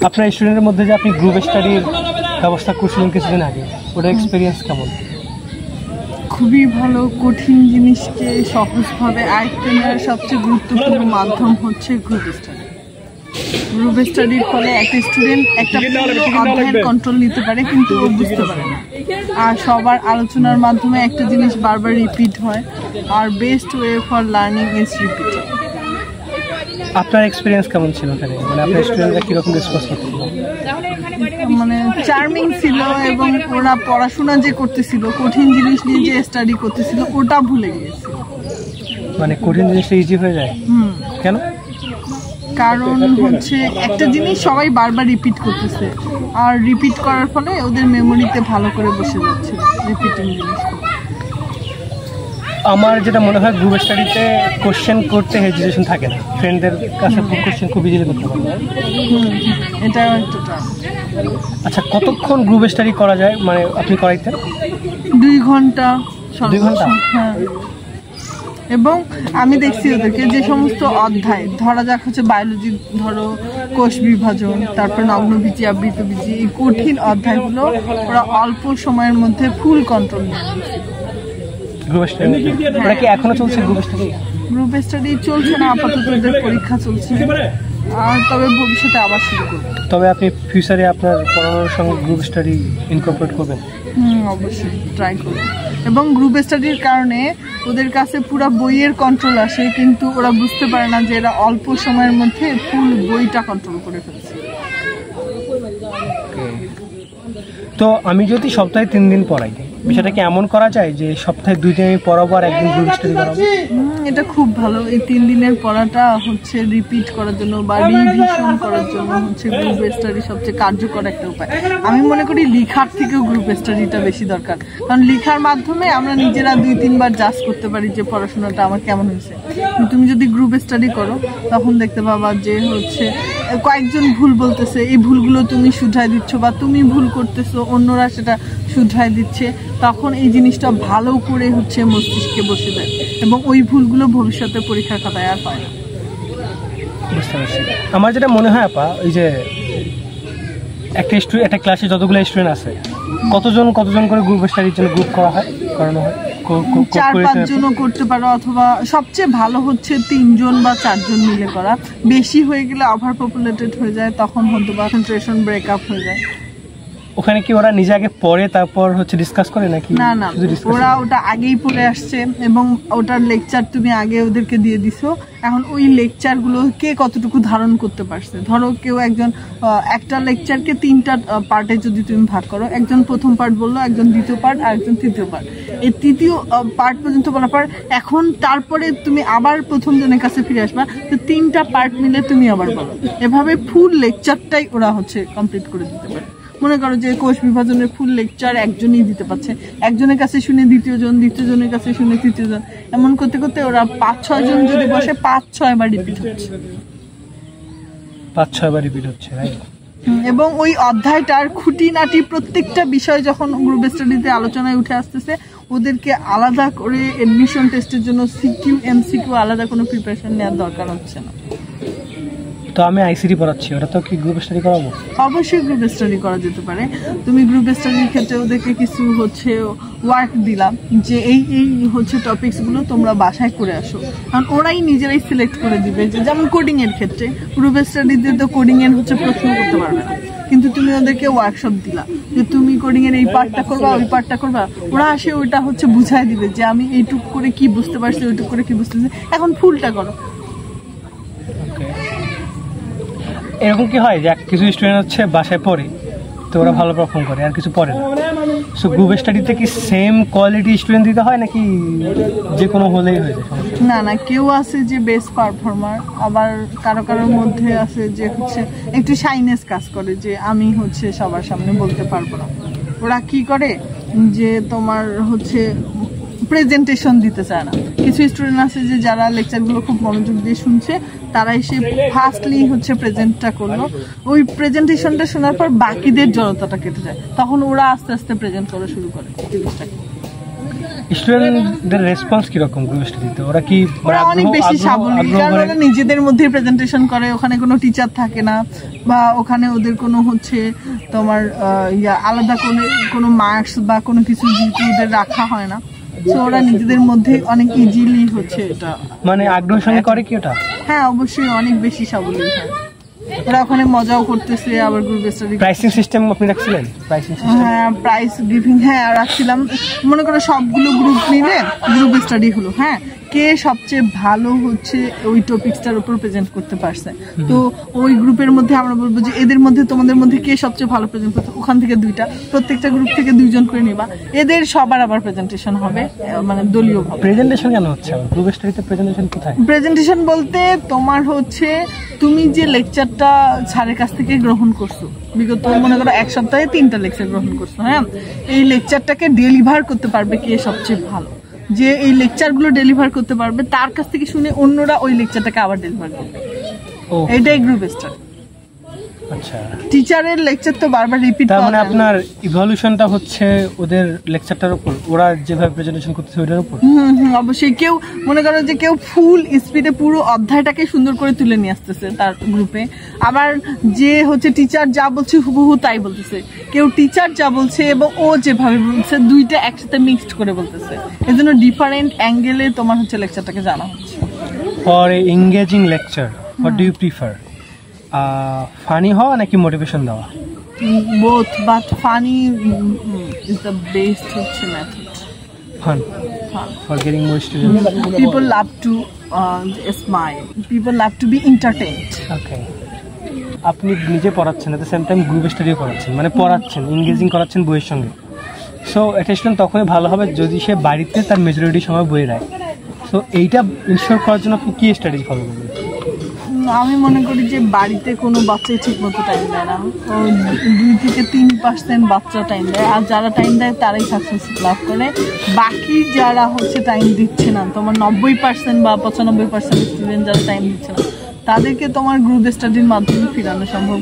আপনার স্টুডেন্টের মধ্যে যে আপনি গ্রুপ স্টাডির ব্যবস্থা করছিলেন কিছুদিন আগে, ওটার এক্সপিরিয়েন্স কেমন? খুবই ভালো। কঠিন জিনিসকে সহজভাবে আয়ত্তে নেওয়ার সবচেয়ে গুরুত্বপূর্ণ মাধ্যম হচ্ছে গ্রুপ স্টাডি। গ্রুপ স্টাডির ফলে একটা স্টুডেন্ট একটা অধ্যায়ের কন্ট্রোল নিতে পারে, কিন্তু ও বুঝতে পারে না। আর সবার আলোচনার মাধ্যমে একটা জিনিস বারবার রিপিট হয়। আর best way for learning is repeating. আপনার এক্সপিরিয়েন্স কেমন ছিল ওখানে? মানে আপনার স্টুডেন্টরা কিরকম রেসপন্স করছিল? মানে চার্মিং ছিল, এবং ওরা পড়াশোনা যে করতেছিল, কঠিন জিনিস নিয়ে যে স্টাডি করতেছিল, ওটা ভুলে গিয়েছিল। মানে কঠিন জিনিসটা ইজি হয়ে যায়? কেন? কারণ হচ্ছে একটা জিনিস সবাই বারবার রিপিট করতেছে, আর রিপিট করার ফলে ওদের মেমোরিতে ভালো করে বসে যাচ্ছে রিপিটিং জিনিসটা। আমার যেটা মনে হয়, গ্রুপ স্টাডিতে কোশ্চেন করতে হেজিটেশন থাকে না, ফ্রেন্ডদের কাছে কোশ্চেন খুব ইজিলি করতে পারে। এটাও একটা। আচ্ছা, কতক্ষণ গ্রুপ স্টাডি করা যায়? মানে আপনি করাইতেন 2 ঘন্টা। 2 ঘন্টা? হ্যাঁ। এবং আমি দেখছি ওদেরকে যে সমস্ত অধ্যায়, ধরা যাক হচ্ছে বায়োলজি, ধরো কোষ বিভাজন, তারপর নগ্নবীজি, আবৃতবীজি, এই কঠিন অধ্যায়গুলো ওরা অল্প সময়ের মধ্যে ফুল কন্ট্রোল নেয়। গ্রুপ স্টাডি ওটা কি এখনো চলছে? গ্রুপ স্টাডি চলছে না, আপাতত ওদের পরীক্ষা চলছে, আর তবে ভবিষ্যতে আবার শুরু করবে। তবে আপনি ফিউচারে আপনার পড়ানোর সঙ্গে গ্রুপ স্টাডি ইনকর্পোরেট করবেন? অবশ্যই ট্রাই করব। এবং গ্রুপ স্টাডির কারণে ওদের কাছে পুরো বইয়ের কন্ট্রোল আসে, কিন্তু ওরা বুঝতে পারে না যে এরা অল্প সময়ের মধ্যে ফুল বইটা কন্ট্রোল করে ফেলছে। তো আমি যদি সপ্তাহে 3 দিন পড়াই, বিষয়টাকে এমন করা যায় যে সপ্তাহে 2 দিন আমি পড়াবো আর 1 দিন গ্রুপ স্টাডি করাবো? এটা খুব ভালো। এই 3 দিনের পড়াটা হচ্ছে রিপিট করার জন্য বা রিভিশন করার জন্য হচ্ছে গ্রুপ স্টাডি সবচেয়ে কার্যকর একটা উপায়। আমি মনে করি লেখার থেকেও গ্রুপ স্টাডিটা বেশি দরকার, কারণ লেখার মাধ্যমে আমরা নিজেরা 2-3 বার জাজ করতে পারি যে পড়াশোনাটা আমার কেমন হয়েছে। তুমি যদি গ্রুপ স্টাডি করো, তখন দেখতে পাবা যে হচ্ছে কয়েকজন ভুল বলতেছে, এই ভুলগুলো তুমি শুধরাই দিচ্ছ, বা তুমি ভুল করতেছো, অন্যরা সেটা শুধরাই দিচ্ছে। তখন এই জিনিসটা ভালো করে হচ্ছে মস্তিষ্কে বসে যায়, এবং ওই ভুলগুলো ভবিষ্যতে পরীক্ষার খাতায় আর হয় না। বুঝতে পারছি। আমার যেটা মনে হয় আপা, ওই যে একটা ক্লাসে যতগুলো স্টুডেন্ট আছে, কতজন করে গ্রুপ স্টাডির জন্য গ্রুপ করানো হয়? 4-5 জনও করতে পারো, অথবা সবচেয়ে ভালো হচ্ছে 3 জন বা 4 জন মিলে করা। বেশি হয়ে গেলে ওভার পপুলেটেড হয়ে যায়, তখন হয়তো বা কনসেন্ট্রেশন ব্রেকআপ হয়ে যায়। ওখানে কি ওরা নিজে আগে পড়ে তারপর হচ্ছে ডিসকাস করে নাকি? না, ওরা ওটা আগেই পড়ে আসছে, এবং ওটার লেকচার তুমি আগে ওদেরকে দিয়ে দিছো। এখন ওই লেকচারগুলো কে কতটুকু ধারণ করতে পারছে, ধরো কেউ একজন একটা লেকচারকে 3টা পার্টে যদি তুমি ভাগ করো, একজন প্রথম পার্ট বললো, একজন দ্বিতীয় পার্ট, আর একজন তৃতীয় পার্ট। এই তৃতীয় পার্ট পর্যন্ত বলার পর এখন তারপরে তুমি আবার প্রথম জনের কাছে ফিরে আসবা, তো 3টা পার্ট মিলে তুমি আবার বলো। এভাবে ফুল লেকচারটাই ওরা হচ্ছে কমপ্লিট করে দিতে পারে। মনে করো যে কোষ বিভাজনের ফুল লেকচার একজনই দিতে পারছে, একজনের কাছে শুনে দ্বিতীয় জনের কাছে শুনে তৃতীয় জন, এমন করতে করতে ওরা 5-6 জন যদি বসে 5-6 বার রিপিট হচ্ছে। 5-6 বার রিপিট হচ্ছে, এবং ওই অধ্যায়টার খুঁটিনাটি প্রত্যেকটা বিষয় যখন গ্রুপ স্টাডিতে আলোচনায় উঠে আসতেছে, ওদেরকে আলাদা করে এডমিশন টেস্টের জন্য সিকিউ এমসিকিউ আলাদা কোনো প্রিপারেশন নেওয়ার দরকার হচ্ছে না। তো আমি আইসিটি পড়াচ্ছি, ওটা তো কি গ্রুপ স্টাডি করাবো? অবশ্যই গ্রুপ স্টাডি করা যেতে পারে। তুমি গ্রুপ স্টাডির ক্ষেত্রে ওদেরকে কিছু হচ্ছে ওয়ার্ক দিলাম যে এই হচ্ছে টপিকসগুলো তোমরা বাসায় করে আসো, কারণ ওরাই নিজেরাই সিলেক্ট করে দিবে। যে যেমন কোডিং এর ক্ষেত্রে গ্রুপ স্টাডিতে তো কোডিং এর হচ্ছে প্রশ্ন করতে পারবে না, কিন্তু তুমি ওদেরকে ওয়ার্কশপ দিলা যে তুমি কোডিং এর এই পার্টটা করবা, ওই পার্টটা করবা, ওরা আসে ওইটা হচ্ছে বুঝাই দিবে যে আমি এইটুক করে কি বুঝতে পারছি, ওইটুক করে কি বুঝতেছি, এখন ফুলটা করো। এরকম কি হয় যে কিছু স্টুডেন্ট হচ্ছে বাসায় পড়ে, তো ওরা ভালো পারফর্ম করে, আর কিছু পড়ে না? সো গ্রুপ স্টাডিতে কি সেম কোয়ালিটি স্টুডেন্ট দিতে হয়, নাকি যে কোনো হলেই হয়ে যায়? না, কেউ আছে যে বেস্ট পারফর্মার, আবার কারোর মধ্যে আছে যে হচ্ছে একটু শাইনেস কাজ করে, যে আমি হচ্ছে সবার সামনে বলতে পারবো না। ওরা কি করে যে তোমার হচ্ছে প্রেজেন্টেশন দিতে চায় না। কিছু স্টুডেন্ট আছে যে যারা লেকচারগুলো খুব মনোযোগ দিয়ে শুনছে, তারা এসে ফার্স্টলি হচ্ছে প্রেজেন্টটা করলো, ওই প্রেজেন্টেশনটা শোনার পর বাকিদের জড়তাটা কেটে যায়, তখন ওরা আস্তে আস্তে প্রেজেন্ট করা শুরু করে জিনিসটাকে। স্টুডেন্টদের রেসপন্স কিরকম গ্রুপ স্টাডিতে? ওরা কি ওরা অনেক বেশি সাবলীল, কারণ ওরা নিজেদের মধ্যে প্রেজেন্টেশন করে, ওখানে কোনো টিচার থাকে না, বা ওখানে ওদের কোনো হচ্ছে তোমার আলাদা কোনো মার্কস বা কোনো কিছু যেহেতু ওদের রাখা হয় না, তো ওরা নিজেদের মধ্যে অনেক ইজিলি হচ্ছে এটা মানে আগ্রহের সঙ্গে করে কি ওটা? হ্যাঁ অবশ্যই অনেক বেশি সাবলীল হয়। ওরা ওখানে মজাও করতেছে, আবার গ্রুপ স্টাডি। প্রাইসিং সিস্টেম আপনি রাখছিলেন? প্রাইসিং সিস্টেম, হ্যাঁ প্রাইস গিভিং হ্যাঁ রাখছিলাম। মনে করো সবগুলো গ্রুপ মিলে গ্রুপ স্টাডি হলো, হ্যাঁ কে সবচেয়ে ভালো হচ্ছে ওই টপিকসটার উপর প্রেজেন্ট করতে পারছে, তো ওই গ্রুপের মধ্যে আমরা বলবো যে এদের মধ্যে তোমাদের মধ্যে কে সবচেয়ে ভালো প্রেজেন্ট করছে, ওখান থেকে দুইটা, প্রত্যেকটা গ্রুপ থেকে 2 জন করে নিবা, এদের সবার আবার প্রেজেন্টেশন হবে, মানে দলীয় ভাবে। প্রেজেন্টেশন কেন হচ্ছে গ্রুপ স্টাডিতে? প্রেজেন্টেশন কোথায়? প্রেজেন্টেশন বলতে তোমার হচ্ছে তুমি যে লেকচারটা স্যারের কাছ থেকে গ্রহণ করছো, বিগত মনে করো 1 সপ্তাহে 3টা লেকচার গ্রহণ করছো, হ্যাঁ এই লেকচারটাকে ডেলিভার করতে পারবে কে সবচেয়ে ভালো, যে এই লেকচারগুলো ডেলিভার করতে পারবে তার কাছ থেকে শুনে অন্যরা ওই লেকচারটাকে আবার ডেলিভার করবে, এটাই গ্রুপ স্টাডি। আচ্ছা, টিচারের লেকচার তো বারবার রিপিট, তার মানে আপনার ইভলিউশনটা হচ্ছে ওদের লেকচারটার উপর, ওরা যেভাবে প্রেজেন্টেশন করতেছে ওইটার উপর। অবশ্যই। কেউ মনে করো যে কেউ ফুল স্পিডে পুরো অধ্যায়টাকে সুন্দর করে তুলে নিয়ে আসতেছে তার গ্রুপে, আবার যে হচ্ছে টিচার যা বলছে হুবহু তাই বলতেছে, কেউ টিচার যা বলছে এবং ও যেভাবে বলছে দুইটা একসাথে মিক্সড করে বলতেছে, এজন্য ডিফারেন্ট অ্যাঙ্গেলে তোমার হচ্ছে লেকচারটাকে জানা হচ্ছে। For engaging lecture what do you prefer, funny হওয়া নাকি মোটিভেশন দেওয়া? Both, but funny is the best method. Fun. For getting more students. People love to smile. People love to be entertained. Okay. আপনি নিজে পড়াচ্ছেন, at the same time group স্টাডিও করাচ্ছেন, মানে পড়াচ্ছেন, এঙ্গেজিং করাচ্ছেন বইয়ের সঙ্গে। সো একটা স্টুডেন্ট তখনই ভালো হবে যদি সে বাড়িতে তার মেজরিটি সময় বই রায়। সো এইটা ইনশিওর করার জন্য আপনি কি স্ট্র্যাটেজি ফলো করবেন? আমি মনে করি যে বাড়িতে কোনো বাচ্চাই ঠিক মতো টাইম দেয় না, 2 থেকে 3% বাচ্চা টাইম দেয়, আর যারা টাইম দেয় তারাই সাকসেস লাভ করে। বাকি যারা হচ্ছে টাইম দিচ্ছে না, তোমার 90% বা 95% স্টুডেন্ট যারা টাইম দিচ্ছে না, তাদেরকে তোমার গ্রুপ স্টাডির মাধ্যমে ফিরানো সম্ভব।